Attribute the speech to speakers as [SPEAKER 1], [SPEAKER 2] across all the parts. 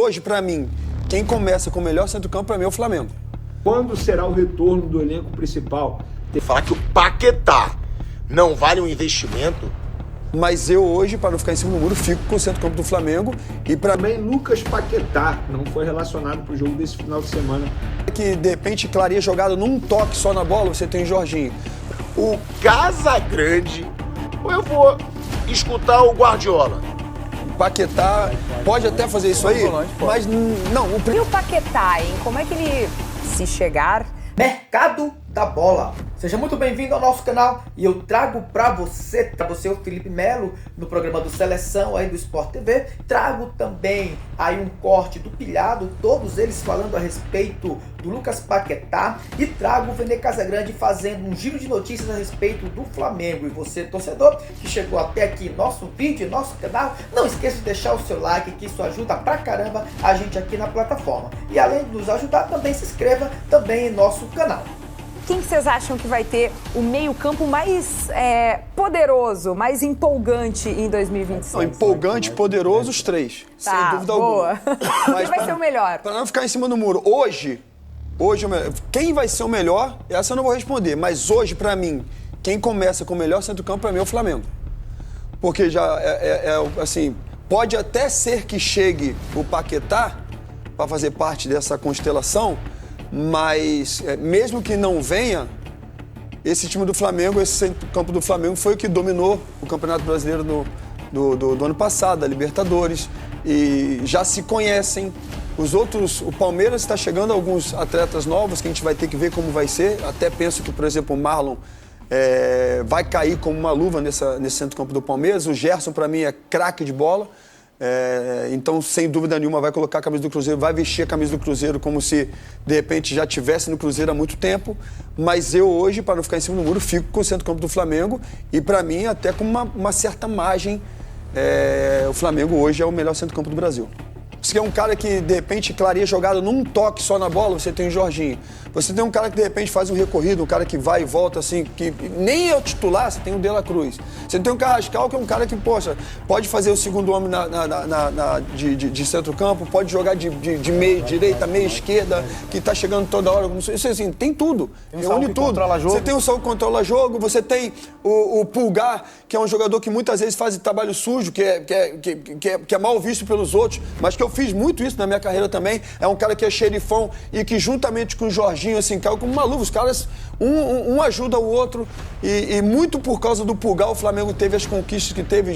[SPEAKER 1] Hoje, para mim, quem começa com o melhor centro-campo, para mim, é o Flamengo.
[SPEAKER 2] Quando será o retorno do elenco principal?
[SPEAKER 3] Falar que o Paquetá não vale um investimento.
[SPEAKER 1] Mas eu hoje, para não ficar em cima do muro, fico com o centro-campo do Flamengo. E para mim,
[SPEAKER 2] Também Lucas Paquetá não foi relacionado para o jogo desse final de semana.
[SPEAKER 1] que de repente clareia jogada num toque só na bola, você tem o Jorginho.
[SPEAKER 3] O Casagrande, ou eu vou escutar o Guardiola?
[SPEAKER 1] O Paquetá pode até fazer isso aí, mas não.
[SPEAKER 4] E o Paquetá, hein? Como é que ele, se chegar...
[SPEAKER 5] Mercado da Bola. Seja muito bem-vindo ao nosso canal e eu trago para você o Felipe Melo no programa do Seleção aí do Sport TV. Trago também aí um corte do Pilhado, todos eles falando a respeito do Lucas Paquetá, e trago o Vene Casagrande fazendo um giro de notícias a respeito do Flamengo. E você, torcedor, que chegou até aqui em nosso vídeo, em nosso canal, não esqueça de deixar o seu like, que isso ajuda pra caramba a gente aqui na plataforma. E além de nos ajudar, também se inscreva também em nosso canal.
[SPEAKER 4] Quem que vocês acham que vai ter o meio-campo mais poderoso, mais empolgante em 2026?
[SPEAKER 1] Não, empolgante, poderoso, os três.
[SPEAKER 4] Tá,
[SPEAKER 1] sem dúvida
[SPEAKER 4] boa.
[SPEAKER 1] alguma.
[SPEAKER 4] Quem vai ser o melhor?
[SPEAKER 1] Para não ficar em cima do muro, hoje, quem vai ser o melhor, essa eu não vou responder. Mas hoje, para mim, quem começa com o melhor centro-campo, para mim, é o Flamengo. Porque já, assim, pode até ser que chegue o Paquetá para fazer parte dessa constelação, mas mesmo que não venha, esse time do Flamengo, esse centro-campo do Flamengo foi o que dominou o Campeonato Brasileiro do ano passado, a Libertadores, e já se conhecem. Os outros, o Palmeiras está chegando alguns atletas novos que a gente vai ter que ver como vai ser. Até penso que, por exemplo, o Marlon vai cair como uma luva nesse centro-campo do Palmeiras. O Gerson, para mim, é craque de bola. Então, sem dúvida nenhuma, vai colocar a camisa do Cruzeiro, vai vestir a camisa do Cruzeiro como se, de repente, já tivesse no Cruzeiro há muito tempo. Mas eu hoje, para não ficar em cima do muro, fico com o centro-campo do Flamengo e, para mim, até com uma certa margem, o Flamengo hoje é o melhor centro-campo do Brasil. Você é um cara que, de repente, clareia jogada num toque só na bola, você tem o Jorginho. Você tem um cara que, de repente, faz um recorrido, um cara que vai e volta, assim, que nem é o titular, você tem o De La Cruz. Você tem o Carrascal, que é um cara que, poxa, pode fazer o segundo homem de centro-campo, pode jogar de meia direita, meia esquerda, que tá chegando toda hora. Isso, assim, tem tudo. Reúne tudo. Você tem o Saul que controla jogo, você tem o Pulgar, que é um jogador que muitas vezes faz trabalho sujo, que é mal visto pelos outros, mas que eu fiz muito isso na minha carreira também. É um cara que é xerifão e que, juntamente com o Jorginho, assim, caiu como uma luva. Os caras, um ajuda o outro. E muito por causa do Pulgar, o Flamengo teve as conquistas que teve,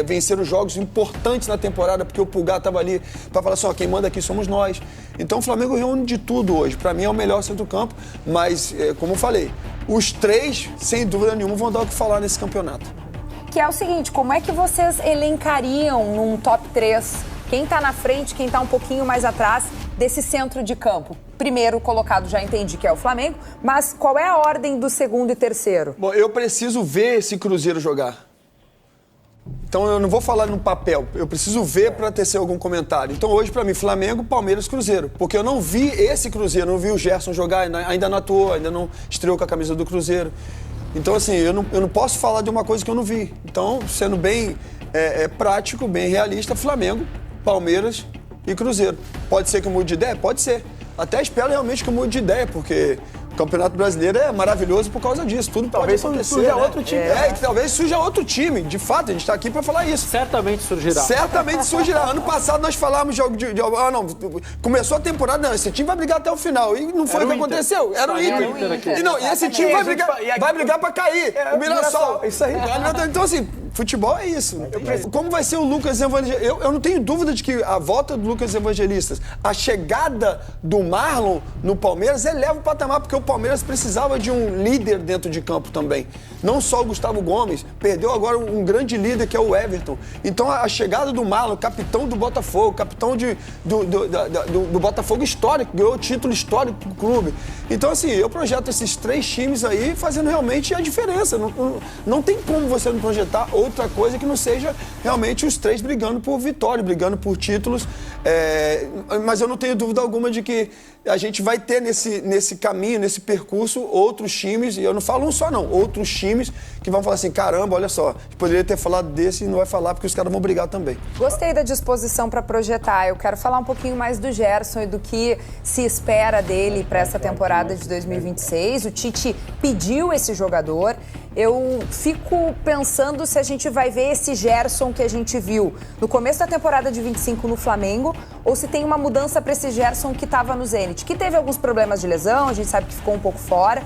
[SPEAKER 1] venceram jogos importantes na temporada, porque o Pulgar estava ali para falar assim, ó, quem manda aqui somos nós. Então o Flamengo reúne de tudo hoje. Para mim é o melhor centro-campo, mas, como eu falei, os três, sem dúvida nenhuma, vão dar o que falar nesse campeonato.
[SPEAKER 4] Que é o seguinte, como é que vocês elencariam num top 3 quem tá na frente, quem tá um pouquinho mais atrás desse centro de campo? Primeiro colocado, já entendi que é o Flamengo, mas qual é a ordem do segundo e terceiro?
[SPEAKER 1] Bom, eu preciso ver esse Cruzeiro jogar. Então eu não vou falar no papel, eu preciso ver para tecer algum comentário. Então hoje, para mim, Flamengo, Palmeiras, Cruzeiro. Porque eu não vi esse Cruzeiro, não vi o Gerson jogar, ainda não atuou, ainda não estreou com a camisa do Cruzeiro. Então, assim, eu não posso falar de uma coisa que eu não vi. Então, sendo bem prático, bem realista, Flamengo, Palmeiras e Cruzeiro. Pode ser que eu mude de ideia? Pode ser. Até espero realmente que eu mude de ideia, porque o Campeonato Brasileiro é maravilhoso por causa disso. Tudo
[SPEAKER 6] talvez
[SPEAKER 1] pode acontecer.
[SPEAKER 6] Surja outro time.
[SPEAKER 1] Que talvez surja outro time. De fato, a gente está aqui para falar isso.
[SPEAKER 6] Certamente surgirá.
[SPEAKER 1] Certamente surgirá. Ano passado nós falávamos começou a temporada, não, esse time vai brigar até o final. E não foi o que aconteceu. Era o Inter. E esse time vai brigar para cair. O Mirassol.
[SPEAKER 6] Isso aí.
[SPEAKER 1] Então, assim, futebol é isso. Como vai ser o Lucas Evangelista? Eu não tenho dúvida de que a volta do Lucas Evangelista, a chegada do Marlon no Palmeiras, eleva o patamar, porque o Palmeiras precisava de um líder dentro de campo também. Não só o Gustavo Gomes, perdeu agora um grande líder que é o Everton. Então a chegada do Marlon, capitão do Botafogo, capitão do Botafogo histórico, ganhou o título histórico do clube. Então, assim, eu projeto esses três times aí fazendo realmente a diferença. Não tem como você não projetar outra coisa que não seja realmente os três brigando por vitória, brigando por títulos. Mas eu não tenho dúvida alguma de que a gente vai ter nesse caminho, nesse percurso, outros times, e eu não falo um só não, outros times que vão falar assim, caramba, olha só, poderia ter falado desse e não vai falar porque os caras vão brigar também.
[SPEAKER 4] Gostei da disposição para projetar. Eu quero falar um pouquinho mais do Gerson e do que se espera dele para essa temporada de 2026. O Tite pediu esse jogador. Eu fico pensando se a gente vai ver esse Gerson que a gente viu no começo da temporada de 25 no Flamengo ou se tem uma mudança para esse Gerson que estava no Zenit, que teve alguns problemas de lesão, a gente sabe que ficou um pouco fora,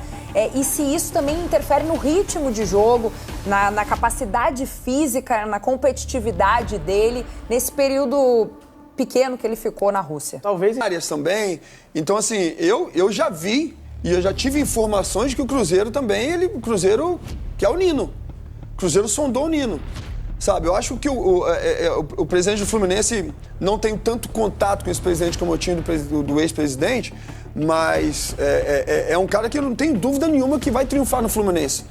[SPEAKER 4] e se isso também interfere no ritmo de jogo, na capacidade física, na competitividade dele nesse período pequeno que ele ficou na Rússia.
[SPEAKER 1] Talvez em áreas também. Então, assim, eu já vi e eu já tive informações que o Cruzeiro também, o Cruzeiro quer o Nino. O Cruzeiro sondou o Nino. Sabe, eu acho que o presidente do Fluminense, não tenho tanto contato com esse presidente como eu tinha do ex-presidente, mas é um cara que eu não tenho dúvida nenhuma que vai triunfar no Fluminense.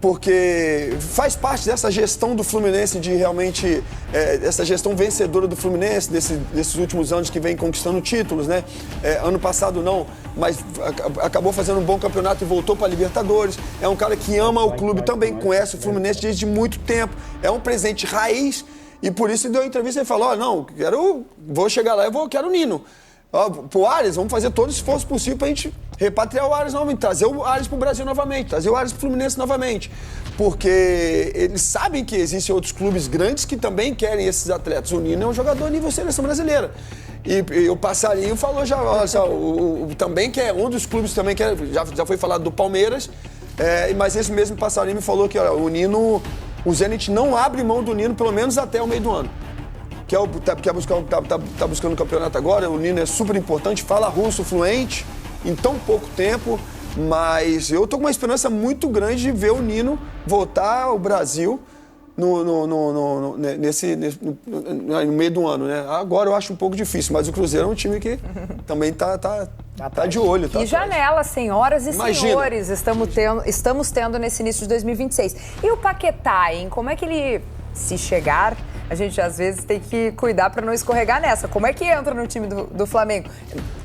[SPEAKER 1] Porque faz parte dessa gestão do Fluminense, de realmente, essa gestão vencedora do Fluminense, desses últimos anos que vem conquistando títulos, né? Ano passado não, mas acabou fazendo um bom campeonato e voltou para a Libertadores. É um cara que ama o clube também, conhece o Fluminense desde muito tempo. É um presidente raiz e por isso deu entrevista e falou, não, vou chegar lá e quero o Nino. Pro Ares, vamos fazer todo o esforço possível pra gente repatriar o Ares novamente, trazer o Ares pro Brasil novamente, trazer o Ares pro Fluminense novamente. Porque eles sabem que existem outros clubes grandes que também querem esses atletas. O Nino é um jogador nível seleção brasileira. E o Passarinho falou já, também que é um dos clubes também que já foi falado do Palmeiras, mas esse mesmo Passarinho me falou que o Nino, o Zenit não abre mão do Nino pelo menos até o meio do ano. Tá buscando o campeonato agora, o Nino é super importante, fala russo fluente em tão pouco tempo, mas eu tô com uma esperança muito grande de ver o Nino voltar ao Brasil no meio do ano, né? Agora eu acho um pouco difícil, mas o Cruzeiro é um time que também tá de olho.
[SPEAKER 4] Que janela, senhoras e senhores, estamos tendo nesse início de 2026. E o Paquetá, hein? Como é que ele, se chegar, a gente às vezes tem que cuidar para não escorregar nessa. Como é que entra no time do Flamengo?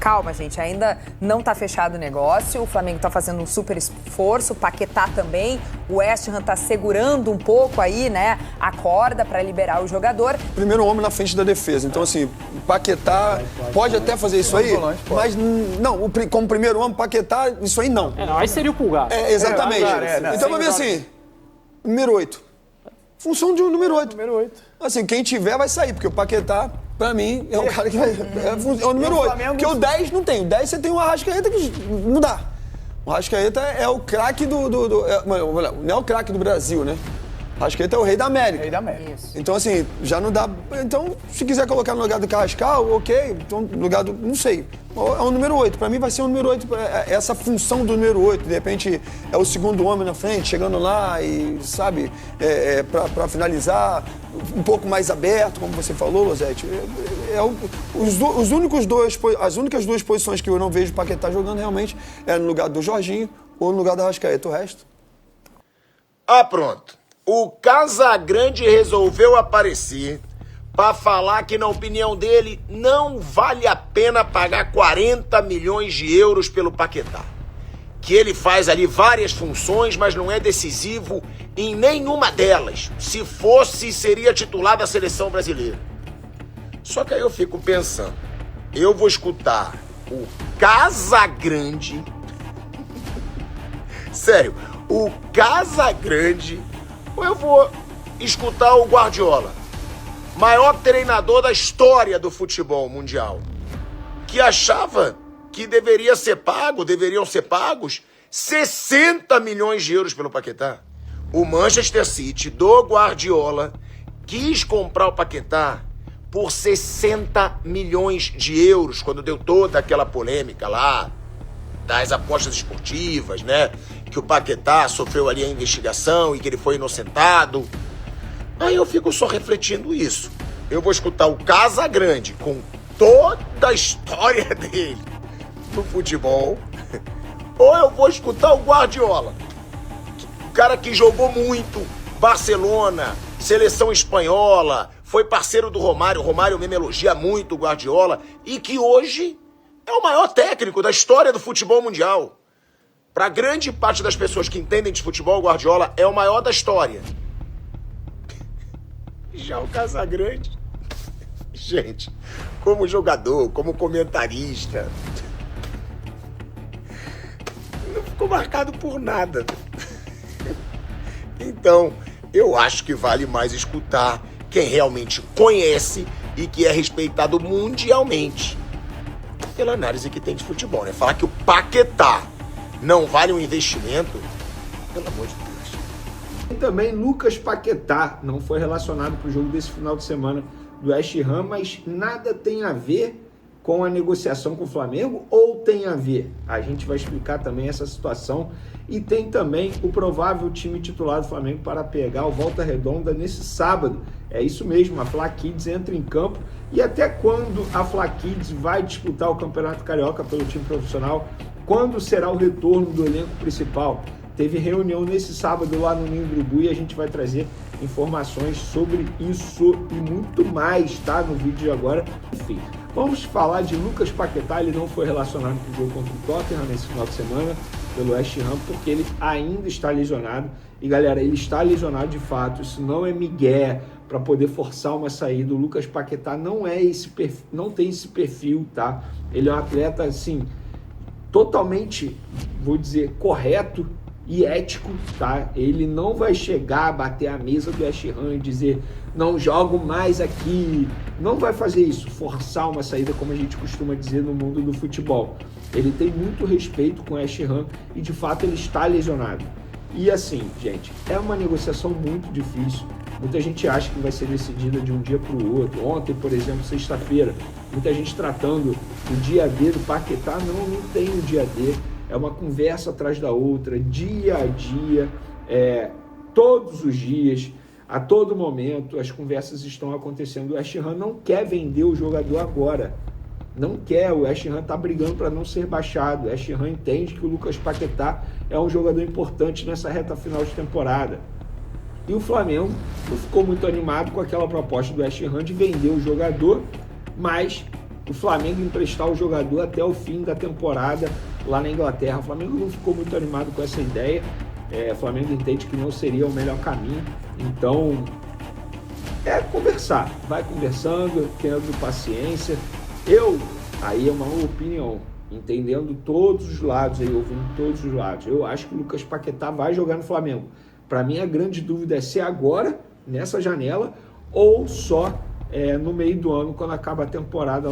[SPEAKER 4] Calma, gente, ainda não tá fechado o negócio, o Flamengo tá fazendo um super esforço, o Paquetá também, o West Ham tá segurando um pouco aí, né, a corda para liberar o jogador.
[SPEAKER 1] Primeiro homem na frente da defesa, então assim, o Paquetá pode até fazer isso aí, mas não, como primeiro homem, Paquetá, isso aí não.
[SPEAKER 6] Aí seria o Pulgar.
[SPEAKER 1] Exatamente. Então vamos ver assim, número 8. Função de um número 8.
[SPEAKER 6] Número 8.
[SPEAKER 1] Assim, quem tiver vai sair, porque o Paquetá, pra mim, é o cara que vai. É o número 8. Porque o 10 não tem. O 10 você tem o Arrascaeta que não dá. O Arrascaeta é o craque não é o craque do Brasil, né? O Arrascaeta é o rei da América.
[SPEAKER 6] Rei da América.
[SPEAKER 4] Isso.
[SPEAKER 1] Então, assim, já não dá. Então, se quiser colocar no lugar do Carrascal, ok. Então, no lugar do. Não sei. É o número 8. Pra mim vai ser o número 8. Essa função do número 8. De repente, é o segundo homem na frente, chegando lá e, sabe, pra finalizar, um pouco mais aberto, como você falou, Losete. As únicas duas posições que eu não vejo o Paquetá jogando realmente é no lugar do Jorginho ou no lugar do Arrascaeta. O resto.
[SPEAKER 3] Pronto. O Casagrande resolveu aparecer para falar que, na opinião dele, não vale a pena pagar 40 milhões de euros pelo Paquetá. Que ele faz ali várias funções, mas não é decisivo em nenhuma delas. Se fosse, seria titular da seleção brasileira. Só que aí eu fico pensando, eu vou escutar o Casagrande... Sério, o Casagrande... ou eu vou escutar o Guardiola, maior treinador da história do futebol mundial, que achava que deveriam ser pagos 60 milhões de euros pelo Paquetá. O Manchester City do Guardiola quis comprar o Paquetá por 60 milhões de euros, quando deu toda aquela polêmica lá das apostas esportivas, né? Que o Paquetá sofreu ali a investigação e que ele foi inocentado. Aí eu fico só refletindo isso. Eu vou escutar o Casagrande com toda a história dele no futebol, ou eu vou escutar o Guardiola, o cara que jogou muito, Barcelona, seleção espanhola, foi parceiro do Romário, o Romário mesmo elogia muito o Guardiola, e que hoje é o maior técnico da história do futebol mundial. Para grande parte das pessoas que entendem de futebol, o Guardiola é o maior da história. Já o Casagrande, gente, como jogador, como comentarista, não ficou marcado por nada. Então, eu acho que vale mais escutar quem realmente conhece e que é respeitado mundialmente pela análise que tem de futebol, né? Falar que o Paquetá não vale um investimento, pelo amor de Deus.
[SPEAKER 2] E também Lucas Paquetá não foi relacionado para o jogo desse final de semana do West Ham, mas nada tem a ver com a negociação com o Flamengo, ou tem a ver? A gente vai explicar também essa situação. E tem também o provável time titular do Flamengo para pegar o Volta Redonda nesse sábado. É isso mesmo, a Fla Kids entra em campo. E até quando a Fla Kids vai disputar o Campeonato Carioca pelo time profissional? Quando será o retorno do elenco principal? Teve reunião nesse sábado lá no Ninho do Urubu e a gente vai trazer informações sobre isso e muito mais, tá? No vídeo de agora. Enfim, vamos falar de Lucas Paquetá. Ele não foi relacionado para o jogo contra o Tottenham nesse final de semana pelo West Ham, porque ele ainda está lesionado. E galera, ele está lesionado de fato, isso não é migué para poder forçar uma saída. O Lucas Paquetá não é esse perfil, não tem esse perfil, tá? Ele é um atleta assim, totalmente, vou dizer, correto e ético, tá? Ele não vai chegar a bater a mesa do West Ham e dizer não jogo mais aqui, não vai fazer isso, forçar uma saída como a gente costuma dizer no mundo do futebol. Ele tem muito respeito com o West Ham e de fato ele está lesionado. E assim, gente, é uma negociação muito difícil. Muita gente acha que vai ser decidida de um dia para o outro. Ontem, por exemplo, sexta-feira, muita gente tratando o dia D do Paquetá. Não tem o dia D. É uma conversa atrás da outra, dia a dia, todos os dias, a todo momento, as conversas estão acontecendo. O West Ham não quer vender o jogador agora. Não quer, o West Ham está brigando para não ser baixado. O West Ham entende que o Lucas Paquetá é um jogador importante nessa reta final de temporada. E o Flamengo não ficou muito animado com aquela proposta do West Ham de vender o jogador, mas o Flamengo emprestar o jogador até o fim da temporada lá na Inglaterra. O Flamengo não ficou muito animado com essa ideia. O Flamengo entende que não seria o melhor caminho. Então, conversar. Vai conversando, tendo paciência. Aí é uma opinião, entendendo todos os lados, ouvindo todos os lados. Eu acho que o Lucas Paquetá vai jogar no Flamengo. Para mim, a grande dúvida é se agora, nessa janela, ou só no meio do ano, quando acaba a temporada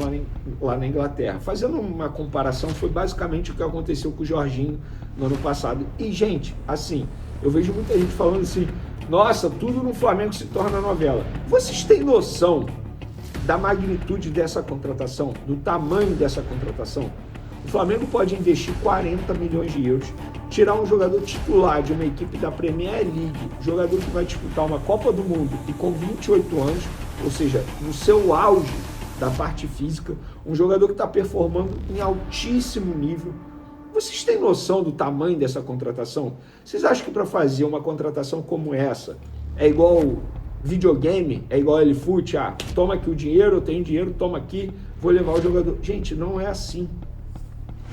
[SPEAKER 2] lá na Inglaterra. Fazendo uma comparação, foi basicamente o que aconteceu com o Jorginho no ano passado. E, gente, assim, eu vejo muita gente falando assim, nossa, tudo no Flamengo se torna novela. Vocês têm noção da magnitude dessa contratação, do tamanho dessa contratação? O Flamengo pode investir 40 milhões de euros, tirar um jogador titular de uma equipe da Premier League, jogador que vai disputar uma Copa do Mundo e com 28 anos, ou seja, no seu auge da parte física, um jogador que está performando em altíssimo nível. Vocês têm noção do tamanho dessa contratação? Vocês acham que para fazer uma contratação como essa é igual videogame, é igual LFoot? Toma aqui o dinheiro, eu tenho dinheiro, toma aqui, vou levar o jogador. Gente, não é assim.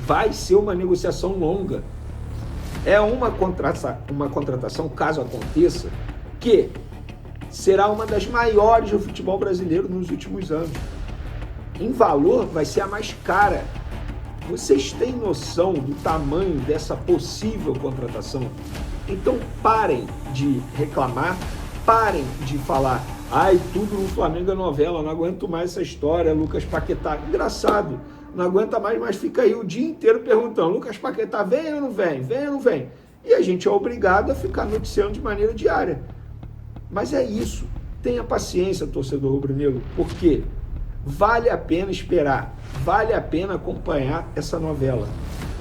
[SPEAKER 2] Vai ser uma negociação longa. É uma contratação, caso aconteça, que será uma das maiores do futebol brasileiro nos últimos anos. Em valor, vai ser a mais cara. Vocês têm noção do tamanho dessa possível contratação? Então parem de reclamar, parem de falar, tudo no Flamengo é novela, não aguento mais essa história, Lucas Paquetá. Engraçado, não aguenta mais, mas fica aí o dia inteiro perguntando, Lucas Paquetá vem ou não vem? Vem ou não vem? E a gente é obrigado a ficar noticiando de maneira diária. Mas é isso, tenha paciência, torcedor rubro-negro, porque vale a pena esperar, vale a pena acompanhar essa novela,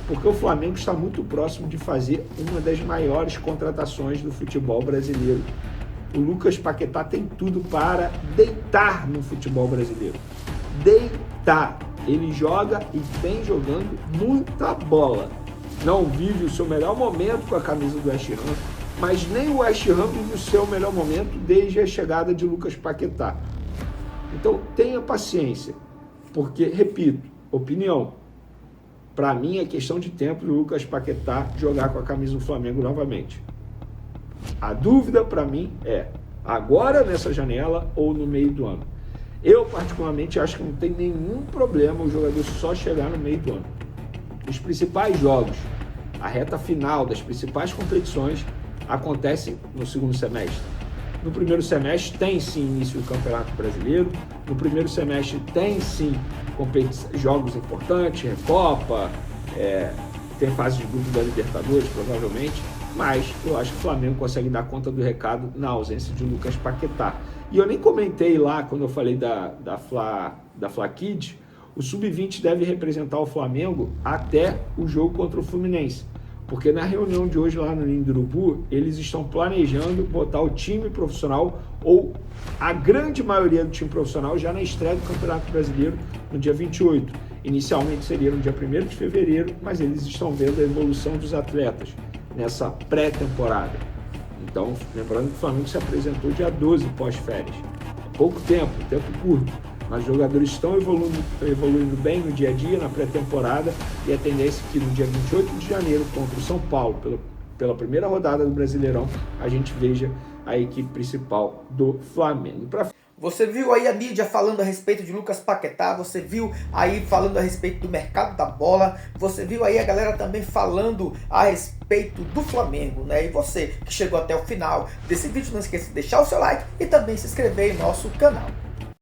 [SPEAKER 2] porque o Flamengo está muito próximo de fazer uma das maiores contratações do futebol brasileiro. O Lucas Paquetá tem tudo para deitar no futebol brasileiro. Deitar. Ele joga e vem jogando muita bola. Não vive o seu melhor momento com a camisa do West Ham. mas nem o West Ham vive o seu melhor momento desde a chegada de Lucas Paquetá. Então tenha paciência, porque, repito, opinião, para mim é questão de tempo do Lucas Paquetá jogar com a camisa do Flamengo novamente. A dúvida para mim é agora nessa janela ou no meio do ano. Eu particularmente acho que não tem nenhum problema o jogador só chegar no meio do ano. Os principais jogos, a reta final das principais competições acontecem no segundo semestre. No primeiro semestre tem sim início do Campeonato Brasileiro, no primeiro semestre tem sim jogos importantes, Recopa, tem fase de grupo da Libertadores provavelmente, mas eu acho que o Flamengo consegue dar conta do recado na ausência de Lucas Paquetá. E eu nem comentei lá quando eu falei da Fla Kids, o Sub-20 deve representar o Flamengo até o jogo contra o Fluminense. Porque na reunião de hoje lá no Ninho do Urubu, eles estão planejando botar o time profissional, ou a grande maioria do time profissional, já na estreia do Campeonato Brasileiro no dia 28. Inicialmente seria no dia 1º de fevereiro, mas eles estão vendo a evolução dos atletas nessa pré-temporada. Então, lembrando que o Flamengo se apresentou dia 12 pós-férias. É pouco tempo curto. Mas os jogadores estão evoluindo bem no dia a dia, na pré-temporada, e a tendência é que no dia 28 de janeiro, contra o São Paulo, pela primeira rodada do Brasileirão, a gente veja a equipe principal do Flamengo.
[SPEAKER 5] Você viu aí a mídia falando a respeito de Lucas Paquetá, você viu aí falando a respeito do mercado da bola, você viu aí a galera também falando a respeito do Flamengo, né? E você que chegou até o final desse vídeo, não esqueça de deixar o seu like e também se inscrever em nosso canal.